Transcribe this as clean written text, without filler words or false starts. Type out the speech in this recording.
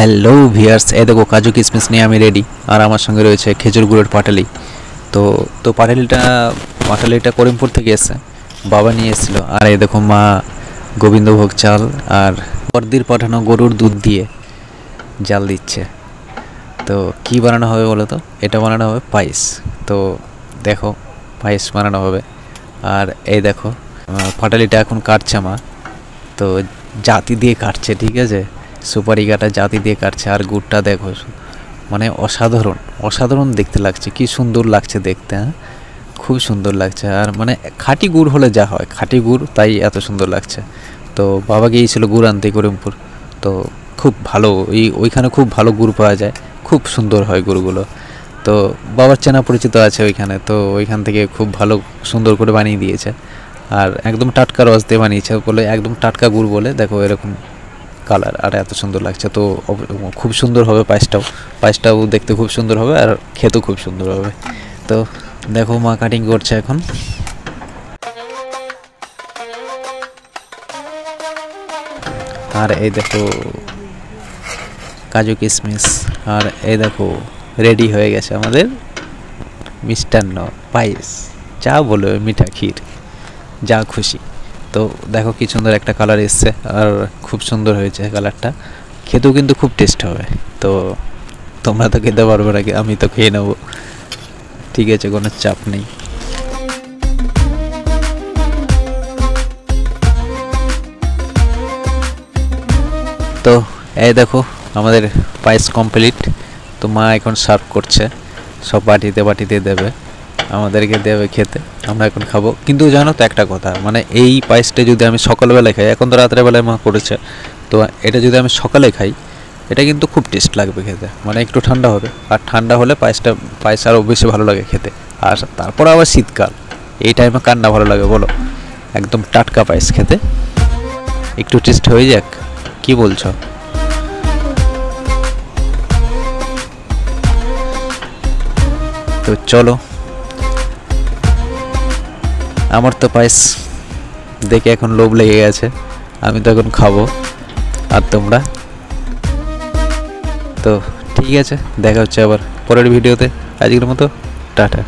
Hello viewers, এই দেখো কাজু কিশমিশ নিয়ে আমি রেডি। আর আমার সঙ্গে রয়েছে খেজুর গুড়ের পাটালি। তো তো পাটালিটা করিমপুর থেকে এসেছে, বাবা নিয়ে এসেছিল। আর এই দেখো মা গোবিন্দভোগ চাল আর বর্দির পাঠানো গরুর দুধ দিয়ে জাল দিচ্ছে। তো কি বানানো হবে বলো তো? এটা বানানো হবে পায়েস। তো দেখো পায়েস বানানো হবে। আর এই দেখো পাটালিটা এখন কাটছে মা। তো জাতি দিয়ে কাটছে, ঠিক আছে, সুপারি কাটা জাতি দিয়ে কাটছে। আর গুড়টা দেখো, মানে অসাধারণ অসাধারণ দেখতে লাগছে, কি সুন্দর লাগছে দেখতে। হ্যাঁ, খুব সুন্দর লাগছে। আর মানে খাঁটি গুড় হলে যা হয়, খাঁটি গুড়, তাই এত সুন্দর লাগছে। তো বাবা গিয়েছিল গুড় আনতে করিমপুর। তো খুব ভালো, ওইখানে খুব ভালো গুড় পাওয়া যায়, খুব সুন্দর হয় গুড়গুলো। তো বাবার চেনা পরিচিত আছে ওইখানে, তো ওইখান থেকে খুব ভালো সুন্দর করে বানিয়ে দিয়েছে। আর একদম টাটকা রস দিয়ে বানিয়েছে বলে, একদম টাটকা গুড় বলে দেখো এরকম কালার, আর এত সুন্দর লাগছে। তো খুব সুন্দর হবে পায়েসটাও দেখতে খুব সুন্দর হবে, আর খেতেও খুব সুন্দর হবে। তো দেখো মা কাটিং করছে এখন। আর এই দেখো কাজু কিশমিশ, আর এই দেখো রেডি হয়ে গেছে আমাদের মিষ্টান্ন পায়েস, যা বলো মিঠা ক্ষীর, যা খুশি। তো দেখো কি সুন্দর একটা কালার এসছে, আর খুব সুন্দর হয়েছে কালারটা। খেতেও কিন্তু খুব টেস্ট হবে। তো তোমরা তো খেতে পারবে না, আমি তো খেয়ে নেবো, ঠিক আছে, কোনো চাপ নেই। তো এই দেখো আমাদের পায়েস কমপ্লিট। তো মা এখন সার্ভ করছে, সব বাটিতে দেবে, আমাদেরকে দেবে খেতে, আমরা এখন খাবো। কিন্তু জানো তো একটা কথা, মানে এই পায়েসটা যদি আমি সকালবেলায় খাই, এখন তো রাত্রেবেলায় মা করেছে, তো এটা যদি আমি সকালে খাই, এটা কিন্তু খুব টেস্ট লাগবে খেতে। মানে একটু ঠান্ডা হবে, আর ঠান্ডা হলে পায়েস আরও বেশি ভালো লাগে খেতে। আর তারপর আবার শীতকাল, এই টাইমে কার না ভালো লাগে বলো? একদম টাটকা পায়েস খেতে একটু টেস্ট হয়ে যাক, কি বলছো? তো চলো, আমার তো পায়েস দেখে এখন লোভ লেগে গেছে, আমি তো এখন খাবো। আর তোমরা? তো ঠিক আছে, দেখা হচ্ছে আবার পরের ভিডিওতে। আজকের মতো টাটা।